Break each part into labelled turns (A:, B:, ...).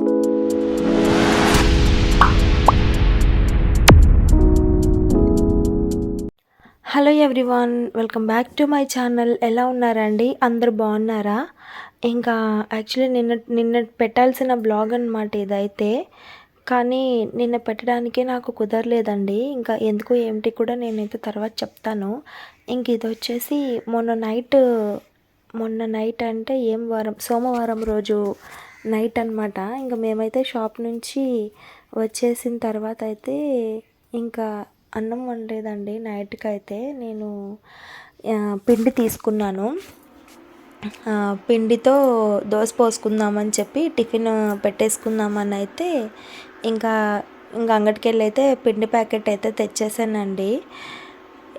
A: Hello everyone, welcome back to my channel. ఎలా ఉన్నారండి? అందరూ బాగున్నారా? ఇంకా యాక్చువల్లీ నిన్న పెట్టాల్సిన బ్లాగ్ అనమాట ఇదైతే. కానీ నిన్న పెట్టడానికే నాకు కుదరలేదండి. ఇంకా ఎందుకు ఏమిటి కూడా నేనైతే తర్వాత చెప్తాను. ఇంక ఇది వచ్చేసి మొన్న నైట్ అంటే సోమవారం రోజు నైట్ అనమాట. ఇంకా మేమైతే షాప్ నుంచి వచ్చేసిన తర్వాత అయితే ఇంకా అన్నం వండలేదండి. నైట్కి అయితే నేను పిండి తీసుకున్నాను. పిండితో దోశ పోసుకుందామని చెప్పి టిఫిన్ పెట్టేసుకుందామని అయితే ఇంకా అంగడికి వెళ్ళి అయితే పిండి ప్యాకెట్ అయితే తెచ్చేసానండి.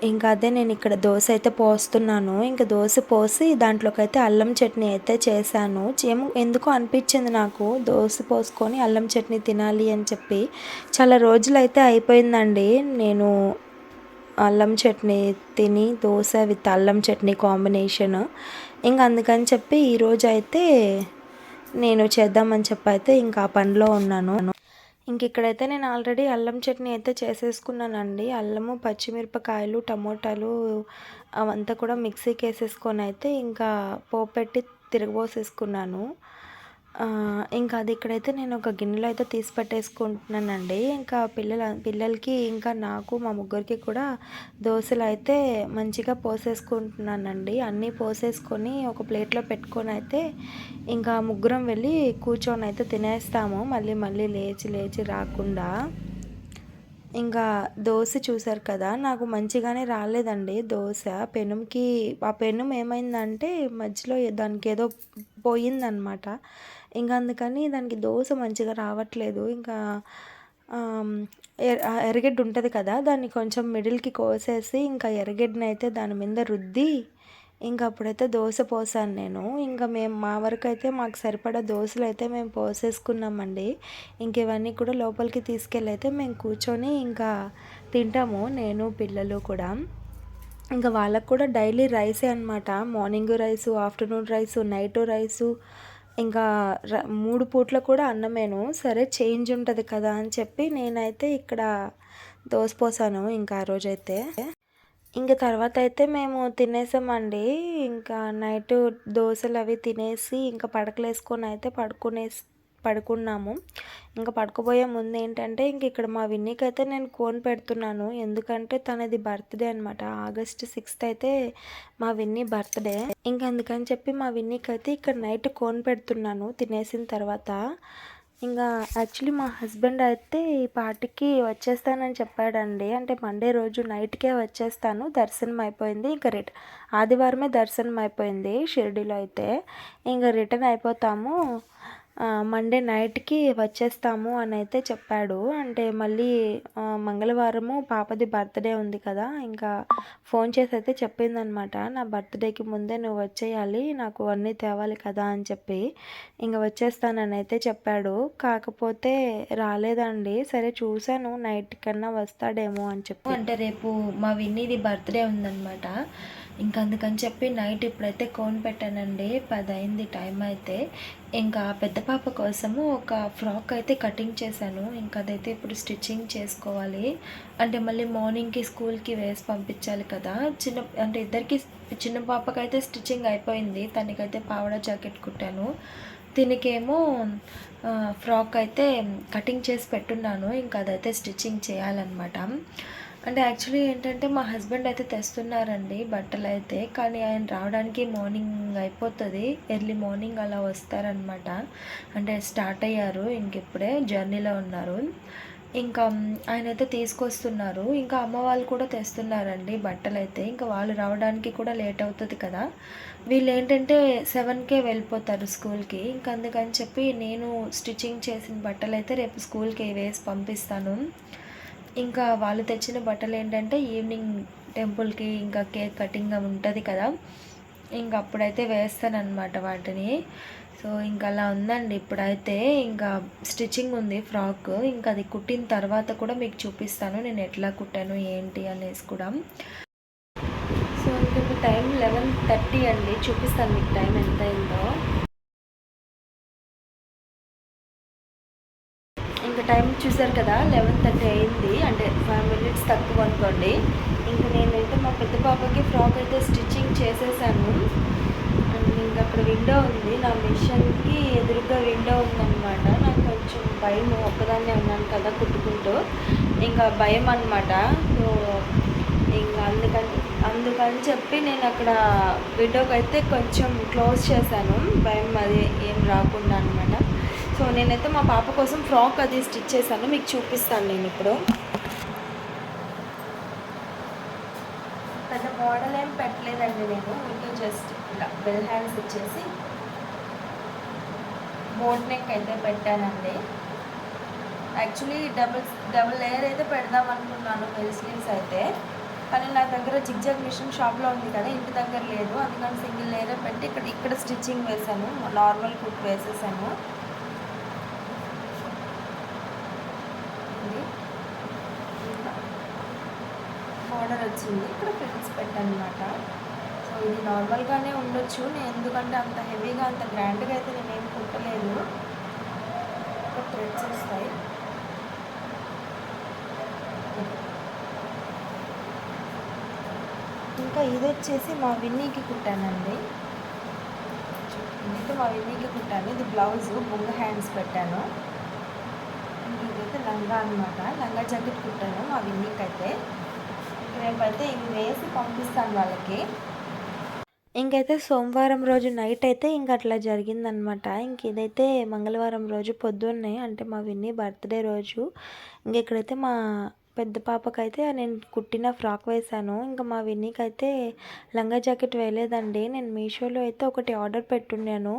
A: ఇంకా అదే నేను ఇక్కడ దోశ అయితే పోస్తున్నాను. ఇంకా దోశ పోసి దాంట్లోకి అయితే అల్లం చట్నీ అయితే చేశాను. ఎందుకో అనిపించింది నాకు దోశ పోసుకొని అల్లం చట్నీ తినాలి అని చెప్పి. చాలా రోజులు అయితే అయిపోయిందండి నేను అల్లం చట్నీ తిని, దోశ విత్ అల్లం చట్నీ కాంబినేషన్. ఇంకా అందుకని చెప్పి ఈరోజు అయితే నేను చేద్దామని చెప్పి అయితే ఇంకా ఆ పనిలో ఉన్నాను. ఇంక ఇక్కడైతే నేను ఆల్రెడీ అల్లం చట్నీ అయితే చేసేసుకున్నానండి. అల్లము, పచ్చిమిరపకాయలు, టమోటాలు అవంతా కూడా మిక్సీకి వేసేసుకొని అయితే ఇంకా పోపు పెట్టి తిరగబోసేసుకున్నాను. ఇంకా అది ఇక్కడైతే నేను ఒక గిన్నెలో అయితే తీసి పెట్టేసుకుంటున్నానండి. ఇంకా పిల్లలకి ఇంకా నాకు మా ముగ్గురికి కూడా దోశలు అయితే మంచిగా పోసేసుకుంటున్నానండి. అన్నీ పోసేసుకొని ఒక ప్లేట్లో పెట్టుకొని అయితే ఇంకా ముగ్గురం వెళ్ళి కూర్చొని అయితే తినేస్తాము, మళ్ళీ లేచి రాకుండా. ఇంకా దోశ చూసారు కదా, నాకు మంచిగానే రాలేదండి దోశ. ఆ పెనం ఏమైందంటే మధ్యలో దానికి ఏదో పోయిందనమాట. ఇంకా అందుకని దానికి దోశ మంచిగా రావట్లేదు. ఇంకా ఎర్రగడ్డ ఉంటుంది కదా, దాన్ని కొంచెం మిడిల్కి కోసేసి ఇంకా ఎర్రగడ్డని అయితే దాని మీద రుద్ది ఇంకా అప్పుడైతే దోశ పోసాను నేను. ఇంకా మా వరకు అయితే మాకు సరిపడా దోశలు అయితే మేము పోసేసుకున్నామండి. ఇంక ఇవన్నీ కూడా లోపలికి తీసుకెళ్ళి అయితే మేము కూర్చొని ఇంకా తింటాము, నేను పిల్లలు కూడా. ఇంకా వాళ్ళకు కూడా డైలీ రైసే అనమాట. Morning rice, afternoon rice, night rice, ఇంకా 3 పూట్ల కూడా అన్నమేను. సరే చేంజ్ ఉంటుంది కదా అని చెప్పి నేనైతే ఇక్కడ దోశ పోసాను ఇంకా ఆ రోజైతే. ఇంకా తర్వాత అయితే మేము తినేసామండి. ఇంకా నైట్ దోశలు అవి తినేసి ఇంకా పడకలు వేసుకొని అయితే పడుకున్నాము. ఇంకా పడుకోబోయే ముందు ఏంటంటే ఇంక ఇక్కడ మా విన్నీకి అయితే నేను కోన్ పెడుతున్నాను. ఎందుకంటే తనది బర్త్డే అనమాట. ఆగస్ట్ 6th అయితే మా విన్నీ బర్త్డే. ఇంకా అందుకని చెప్పి మా విన్నీకి అయితే ఇక్కడ నైట్ కోన్ పెడుతున్నాను తినేసిన తర్వాత. ఇంకా యాక్చువల్లీ మా హస్బెండ్ అయితే ఈ పార్టీకి వచ్చేస్తానని చెప్పాడండి. అంటే మండే రోజు నైట్కే వచ్చేస్తాను, దర్శనం అయిపోయింది. ఇంకా ఆదివారమే దర్శనం అయిపోయింది షిరిడీలో అయితే. ఇంకా రిటర్న్ అయిపోతాము, మండే నైట్కి వచ్చేస్తాము అని అయితే చెప్పాడు. అంటే మళ్ళీ మంగళవారము పాపది బర్త్డే ఉంది కదా, ఇంకా ఫోన్ చేసి అయితే చెప్పిందనమాట, నా బర్త్డేకి ముందే నువ్వు వచ్చేయాలి, నాకు అన్నీ తేవాలి కదా అని చెప్పి. ఇంకా వచ్చేస్తానని అయితే చెప్పాడు. కాకపోతే రాలేదండి. సరే చూశాను నైట్ కన్నా వస్తాడేమో అని చెప్పి. అంటే రేపు మా విన్నీది బర్త్డే ఉందన్నమాట. ఇంకా అందుకని చెప్పి నైట్ ఇప్పుడైతే కోన్ పెట్టానండి. 10 అయింది టైం అయితే. ఇంకా పెద్ద పాప కోసము ఒక ఫ్రాక్ అయితే కటింగ్ చేశాను. ఇంకా అదైతే ఇప్పుడు స్టిచ్చింగ్ చేసుకోవాలి. అంటే మళ్ళీ మార్నింగ్కి స్కూల్కి వేసి పంపించాలి కదా. అంటే ఇద్దరికి, చిన్న పాపకైతే స్టిచ్చింగ్ అయిపోయింది. తనకైతే పావడా జాకెట్ కుట్టాను. దీనికేమో ఫ్రాక్ అయితే కటింగ్ చేసి పెట్టున్నాను. ఇంకా అదైతే స్టిచ్చింగ్ చేయాలన్నమాట. అంటే యాక్చువల్లీ ఏంటంటే మా హస్బెండ్ అయితే తెస్తున్నారండి బట్టలు అయితే. కానీ ఆయన రావడానికి మార్నింగ్ అయిపోతుంది, ఎర్లీ మార్నింగ్ అలా వస్తారనమాట. అంటే స్టార్ట్ అయ్యారు, ఇంకిప్పుడే జర్నీలో ఉన్నారు. ఇంకా ఆయన అయితే తీసుకొస్తున్నారు. ఇంకా అమ్మ వాళ్ళు కూడా తెస్తున్నారండి బట్టలు అయితే. ఇంకా వాళ్ళు రావడానికి కూడా లేట్ అవుతుంది కదా. వీళ్ళు ఏంటంటే 7కే వెళ్ళిపోతారు స్కూల్కి. ఇంకా అందుకని చెప్పి నేను స్టిచ్చింగ్ చేసిన బట్టలు అయితే రేపు స్కూల్కి వేసి పంపిస్తాను. ఇంకా వాళ్ళు తెచ్చిన బట్టలు ఏంటంటే ఈవినింగ్ టెంపుల్కి ఇంకా కేక్ కటింగ్ ఉంటుంది కదా, ఇంకా అప్పుడైతే వేస్తానన్నమాట వాటిని. సో ఇంకా అలా ఉందండి ఇప్పుడైతే. ఇంకా స్టిచ్చింగ్ ఉంది ఫ్రాక్. ఇంకా అది కుట్టిన తర్వాత కూడా మీకు చూపిస్తాను నేను ఎట్లా కుట్టాను ఏంటి అనేసి కూడా. సో ఇంకా టైం 11:30 అండి. చూపిస్తాను మీకు టైం ఎంత అయిందో. ఇంకా టైం చూసారు కదా 11:30 అయింది, అంటే 5 minutes తక్కువ అనుకోండి. ఇంక నేనైతే మా పెద్ద పాపకి ఫ్రాక్ అయితే స్టిచ్చింగ్ చేసేసాను. అండ్ ఇంక అక్కడ విండో ఉంది, నా మిషన్కి ఎదురుగా విండో ఉందన్నమాట. నాకు కొంచెం భయం, ఒక్కదాన్నే ఉన్నాను కదా కుట్టుకుంటూ, ఇంకా భయం అనమాట. సో ఇంకా అందుకని చెప్పి నేను అక్కడ విండోకి అయితే కొంచెం క్లోజ్ చేశాను, భయం అది ఏం రాకుండా అనమాట. సో నేనైతే మా పాప కోసం ఫ్రాక్ అది స్టిచ్ చేశాను, మీకు చూపిస్తాను నేను ఇప్పుడు. పెద్ద మోడల్ ఏం పెట్టలేదండి నేను, ఇంకా జస్ట్ ఇలా బెల్ హ్యాండ్స్ ఇచ్చేసి బోట్ నెక్ అయితే పెట్టానండి. యాక్చువల్లీ డబుల్ లేయర్ అయితే పెడదాం అనుకున్నాను బెల్ స్లీవ్స్ అయితే, కానీ నా దగ్గర జిగ్జాగ్ మిషన్ షాప్లో ఉంది కదా, ఇంటి దగ్గర లేదు. అందుకని సింగిల్ లేయర్ పెట్టి ఇక్కడ స్టిచ్చింగ్ వేసాను, నార్మల్ కుట్ వేసేసాను. బార్డర్ వచ్చింది, ఇక్కడ ప్రిల్స్ పెట్టాను అనమాట. సో ఇది నార్మల్గానే ఉండొచ్చు, నేను ఎందుకంటే అంత హెవీగా అంత గ్రాండ్గా అయితే నేనేం కుట్టలేదు. ఇక్కడ థ్రెడ్స్ వస్తాయి. ఇంకా ఇది వచ్చేసి మా విన్నీకి కుట్టానండి, ఇదైతే మా విన్నీకి కుట్టాను. ఇది బ్లౌజ్ బొంగ హ్యాండ్స్ పెట్టాను. ఇదైతే లంగా అనమాట, లంగా జాకెట్ కుట్టాను మా విన్నీకి అయితే. రేపైతే ఇవి వేసి పంపిస్తాను వాళ్ళకి. ఇంకైతే సోమవారం రోజు నైట్ అయితే ఇంక అట్లా జరిగిందనమాట. ఇంక ఇదైతే మంగళవారం రోజు పొద్దున్నే, అంటే మా విన్నీ బర్త్డే రోజు. ఇంక ఇక్కడైతే మా పెద్ద పాపకైతే నేను కుట్టిన ఫ్రాక్ వేశాను. ఇంకా మా విన్నీకి అయితే లంగా జాకెట్ వేయలేదండి, నేను మీషోలో అయితే ఒకటి ఆర్డర్ పెట్టున్నాను.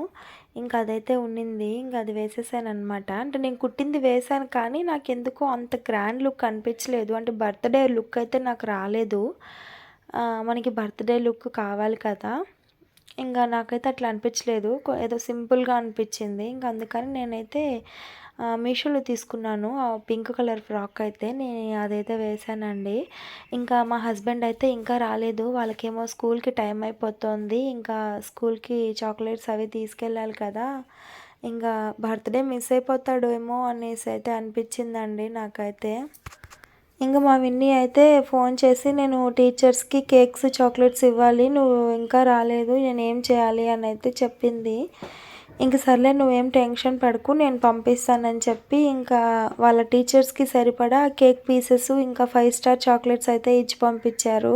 A: ఇంకా అదైతే ఉండింది, ఇంకా అది వేసేసాను అనమాట. అంటే నేను కుట్టింది వేశాను, కానీ నాకు ఎందుకో అంత గ్రాండ్ లుక్ అనిపించలేదు, అంటే బర్త్డే లుక్ అయితే నాకు రాలేదు. మనకి బర్త్డే లుక్ కావాలి కదా, ఇంకా నాకైతే అట్లా అనిపించలేదు, ఏదో సింపుల్గా అనిపించింది. ఇంకా అందుకని నేనైతే మీషోలో తీసుకున్నాను ఆ పింక్ కలర్ ఫ్రాక్ అయితే, నేను అదైతే వేసానండి. ఇంకా మా హస్బెండ్ అయితే ఇంకా రాలేదు, వాళ్ళకేమో స్కూల్కి టైం అయిపోతుంది, ఇంకా స్కూల్కి చాక్లెట్స్ అవి తీసుకెళ్ళాలి కదా, ఇంకా బర్త్డే మిస్ అయిపోతాడేమో అనేసి అయితే అనిపించిందండి నాకైతే. ఇంకా మా విన్నీ అయితే ఫోన్ చేసి, నేను టీచర్స్కి కేక్స్ చాక్లెట్స్ ఇవ్వాలి, నువ్వు ఇంకా రాలేదు, నేను ఏం చేయాలి అని అయితే చెప్పింది. ఇంక సర్లే నువ్వేం టెన్షన్ పడకు, నేను పంపిస్తానని చెప్పి ఇంకా వాళ్ళ టీచర్స్కి సరిపడా కేక్ పీసెస్ ఇంకా 5 స్టార్ చాక్లెట్స్ అయితే ఇచ్చి పంపించారు.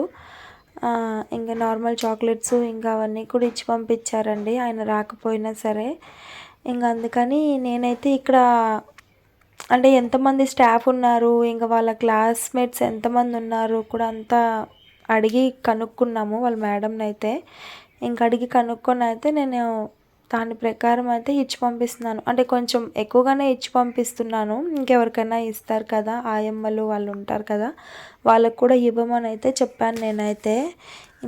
A: ఇంకా నార్మల్ చాక్లెట్స్ ఇంకా అవన్నీ కూడా ఇచ్చి పంపించారండి, ఆయన రాకపోయినా సరే. ఇంకా అందుకని నేనైతే ఇక్కడ, అంటే ఎంతమంది స్టాఫ్ ఉన్నారు, ఇంకా వాళ్ళ క్లాస్మేట్స్ ఎంతమంది ఉన్నారు కూడా అంతా అడిగి కనుక్కున్నాము వాళ్ళ మేడంని అయితే. ఇంక అడిగి కనుక్కొని అయితే నేను దాని ప్రకారం అయితే ఇచ్చి పంపిస్తున్నాను, అంటే కొంచెం ఎక్కువగానే ఇచ్చి పంపిస్తున్నాను. ఇంకెవరికైనా ఇస్తారు కదా, ఆయమ్మలు వాళ్ళు ఉంటారు కదా, వాళ్ళకు కూడా ఇవ్వమని అయితే చెప్పాను నేనైతే.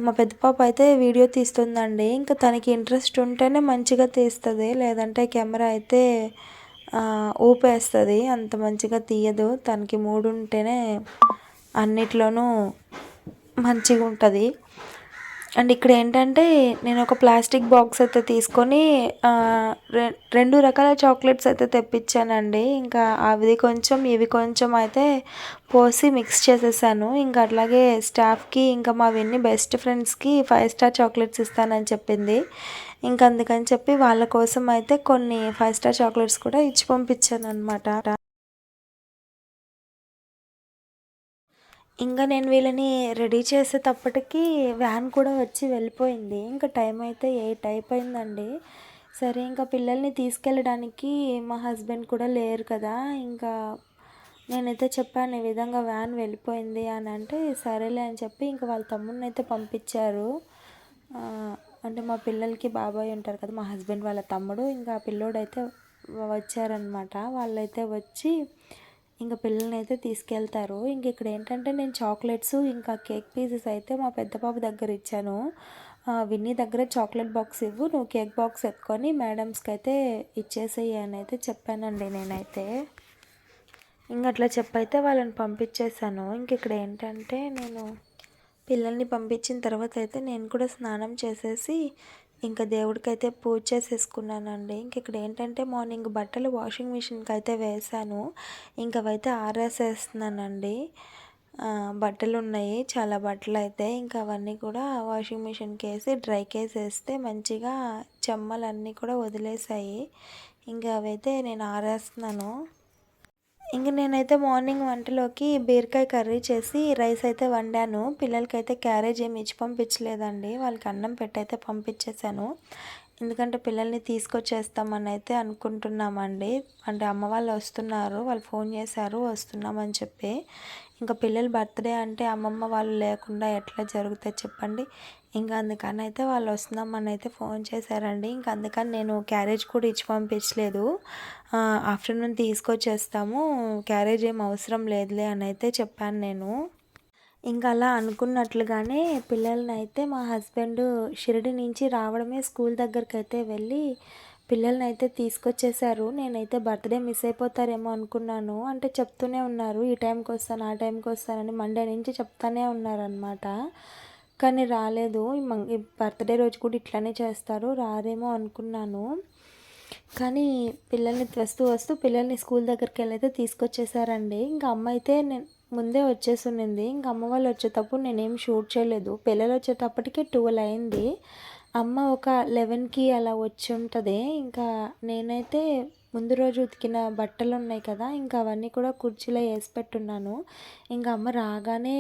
A: మా పెద్ద పాప అయితే వీడియో తీస్తుందండి, ఇంకా తనకి ఇంట్రెస్ట్ ఉంటేనే మంచిగా తీస్తుంది, లేదంటే కెమెరా అయితే ఊపేస్తుంది, అంత మంచిగా తీయదు. తనకి మూడు ఉంటేనే అన్నిట్లోనూ మంచిగా ఉంటుంది. అండ్ ఇక్కడ ఏంటంటే నేను ఒక ప్లాస్టిక్ బాక్స్ అయితే తీసుకొని 2 రకాల చాక్లెట్స్ అయితే తెప్పించానండి. ఇంకా అవి కొంచెం ఇవి కొంచెం అయితే పోసి మిక్స్ చేసేసాను. ఇంకా అట్లాగే స్టాఫ్కి ఇంకా మా విన్ని బెస్ట్ ఫ్రెండ్స్కి 5 స్టార్ చాక్లెట్స్ ఇస్తానని చెప్పింది. ఇంకా అందుకని చెప్పి వాళ్ళ కోసం అయితే కొన్ని 5 స్టార్ చాక్లెట్స్ కూడా ఇచ్చి పంపించాను అనమాట. ఇంకా నేను వీళ్ళని రెడీ చేసేటప్పటికి వ్యాన్ కూడా వచ్చి వెళ్ళిపోయింది. ఇంకా టైం అయితే 8 అయిపోయిందండి. సరే ఇంకా పిల్లల్ని తీసుకెళ్ళడానికి మా హస్బెండ్ కూడా లేరు కదా, ఇంకా నేనైతే చెప్పాను ఈ విధంగా వ్యాన్ వెళ్ళిపోయింది అని. అంటే సరేలే అని చెప్పి ఇంకా వాళ్ళ తమ్ముడిని అయితే పంపించారు. అంటే మా పిల్లలకి బాబాయ్ ఉంటారు కదా, మా హస్బెండ్ వాళ్ళ తమ్ముడు, ఇంకా పిల్లోడైతే వచ్చారనమాట. వాళ్ళైతే వచ్చి ఇంకా పిల్లల్ని అయితే తీసుకెళ్తారు. ఇంక ఇక్కడ ఏంటంటే నేను చాక్లెట్స్ ఇంకా కేక్ పీసెస్ అయితే మా పెద్ద పాప దగ్గర ఇచ్చాను. విన్నీ దగ్గర చాక్లెట్ బాక్స్ ఇవ్వు, నువ్వు కేక్ బాక్స్ ఎత్తుకొని మేడమ్స్కి అయితే ఇచ్చేసేయి అని అయితే చెప్పానండి నేనైతే. ఇంక అట్లా చెప్పైతే వాళ్ళని పంపించేశాను. ఇంక ఇక్కడ ఏంటంటే నేను పిల్లల్ని పంపించిన తర్వాత అయితే నేను కూడా స్నానం చేసేసి ఇంకా దేవుడికైతే పూజ చేసేసుకున్నానండి. ఇంక ఇక్కడ ఏంటంటే మార్నింగ్ బట్టలు వాషింగ్ మిషన్‌కి అయితే వేశాను. ఇంక అవైతే ఆరేసేస్తున్నానండి. బట్టలున్నాయి చాలా బట్టలైతే. ఇంకా అవన్నీ కూడా వాషింగ్ మిషన్‌కేసి డ్రైకేసేస్తే మంచిగా చెమ్మలన్నీ కూడా వదిలేసాయి. ఇంకా అవైతే నేను ఆరేస్తున్నాను. ఇంక నేనైతే మార్నింగ్ వంటలోకి బీరకాయ కర్రీ చేసి రైస్ అయితే వండాను. పిల్లలకైతే క్యారేజ్ ఏమి ఇచ్చి పంపించలేదండి. వాళ్ళకి అన్నం పెట్టయితే పంపించేశాను. ఎందుకంటే పిల్లల్ని తీసుకొచ్చేస్తామని అయితే అనుకుంటున్నామండి. అంటే అమ్మ వాళ్ళు వస్తున్నారు. వాళ్ళు ఫోన్ చేశారు వస్తున్నామని చెప్పి. ఇంకా పిల్లల బర్త్‌డే అంటే అమ్మమ్మ వాళ్ళు లేకుండా ఎట్లా జరుగుతది చెప్పండి. ఇంకా అందుకని అయితే వాళ్ళు వస్తున్నామని అయితే ఫోన్ చేశారండి. ఇంక అందుకని నేను క్యారేజ్ కూడా ఇచ్చి పంపించలేదు. ఆఫ్టర్‌నూన్ తీసుకొచ్చేస్తాము. క్యారేజ్ ఏం అవసరం లేదులే అని అయితే చెప్పాను నేను. ఇంకా అలా అనుకున్నట్లుగానే పిల్లలనైతే మా హస్బెండ్ షిరిడి నుంచి రావడమే స్కూల్ దగ్గరకైతే వెళ్ళి పిల్లలనైతే తీసుకొచ్చేసారు. నేనైతే బర్త్‌డే మిస్ అయిపోతారేమో అనుకున్నాను. అంటే చెప్తూనే ఉన్నారు. ఈ టైంకి వస్తాను, ఆ టైంకి వస్తానని మండే నుంచి చెప్తానే ఉన్నారనమాట. కానీ రాలేదు. ఈ బర్త్‌డే రోజు కూడా ఇట్లానే చేస్తారు. రారేమో అనుకున్నాను. కానీ పిల్లల్ని వస్తూ పిల్లల్ని స్కూల్ దగ్గరికెళ్ళైతే తీసుకొచ్చేసారండి. ఇంక అమ్మ అయితే నేను ముందే వచ్చేసుండింది. ఇంక అమ్మ వాళ్ళు వచ్చేటప్పుడు నేనేం షూట్ చేయలేదు. పిల్లలు వచ్చేటప్పటికి 12 అయింది. అమ్మ ఒక 11కి అలా వచ్చుంటది. ఇంకా నేనైతే ముందు రోజు ఉతికిన బట్టలున్నాయి కదా! ఇంకా అవన్నీ కూడా కుర్చీలో ఏసి పెట్టున్నాను. ఇంక అమ్మ రాగానే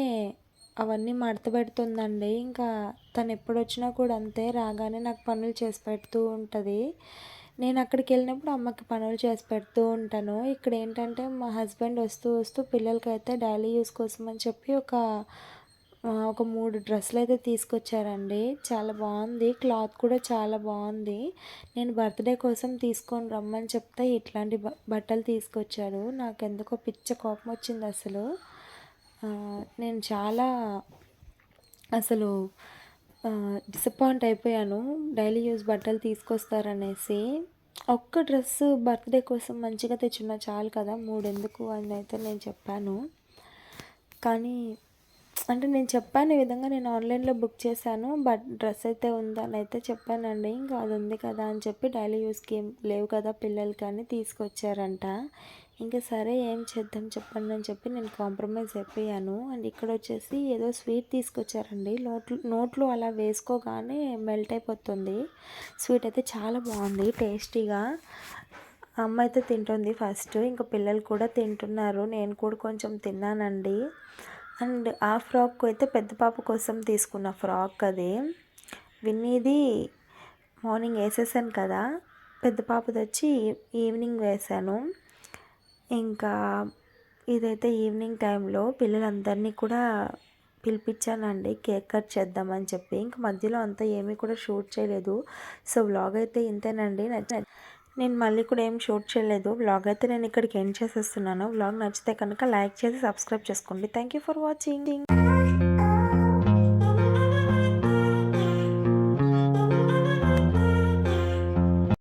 A: అవన్నీ మడత పెడుతుందండి. ఇంకా తనెప్పుడొచ్చినా కూడా అంతే రాగానే నాకు పనులు చేసి పెడుతూ ఉంటది. నేను అక్కడికెళ్ళినప్పుడు అమ్మకి పనులు చేసి పెడుతూ ఉంటాను. ఇక్కడేంటంటే మా హస్బెండ్ వస్తూ పిల్లలకైతే డైలీ యూజ్ కోసం అని చెప్పి ఒక 3 డ్రెస్సులైతే తీసుకొచ్చారండి. చాలా బావుంది. క్లాత్ కూడా చాలా బావుంది. నేను బర్త్‌డే కోసం తీసుకొని రమ్మని చెప్తే ఇట్లాంటి బట్టలు తీసుకొచ్చాడు. నాకెందుకో పిచ్చ కోపమొచ్చిందసలు. నేను చాలా అసలు డిసప్పాయింట్ అయిపోయాను. డైలీ యూజ్ బట్టలు తీసుకొస్తారనేసి. ఒక్క డ్రెస్సు బర్త్‌డే కోసం మంచిగా తెచ్చున్నా చాలు కదా! 3 ఎందుకు అని అయితే నేను చెప్పాను. కానీ అంటే నేను చెప్పాను ఈ విధంగా నేను ఆన్‌లైన్‌లో బుక్ చేశాను. బట్ డ్రెస్ అయితే ఉందని అయితే చెప్పానండి. ఇంకా అది ఉంది కదా అని చెప్పి డైలీ యూజ్‌కి ఏం లేవు కదా పిల్లలకి అని తీసుకొచ్చారంట. ఇంకా సరే ఏం చేద్దాం చెప్పండి అని చెప్పి నేను కాంప్రమైజ్ అయిపోయాను. అండ్ ఇక్కడొచ్చేసి ఏదో స్వీట్ తీసుకొచ్చారండి. నోట్లో అలా వేసుకోగానే మెల్ట్ అయిపోతుంది. స్వీట్ అయితే చాలా బాగుంది టేస్టీగా. అమ్మ అయితే తింటుంది ఫస్ట్. ఇంకా పిల్లలు కూడా తింటున్నారు. నేను కూడా కొంచెం తిన్నానండి. అండ్ ఆ ఫ్రాక్ అయితే పెద్ద పాప కోసం తీసుకున్న ఫ్రాక్ అది. విన్నీది మార్నింగ్ వేసేసాను కదా! పెద్ద పాపది వచ్చి ఈవినింగ్ వేశాను. ఇంకా ఇదైతే ఈవినింగ్ టైంలో పిల్లలందరినీ కూడా పిలిపించానండి కేక్ కట్ చేద్దామని చెప్పి. ఇంక మధ్యలో అంతా ఏమీ కూడా షూట్ చేయలేదు. సో వ్లాగ్ అయితే ఇంతేనండి. నేను మళ్ళీ కూడా ఏం షూట్ చేయలేదు. వ్లాగ్ అయితే నేను ఇక్కడికి ఎండ్ చేసేస్తున్నాను. వ్లాగ్ నచ్చితే కనుక లైక్ చేసి సబ్స్క్రైబ్ చేసుకోండి. Thank you for watching.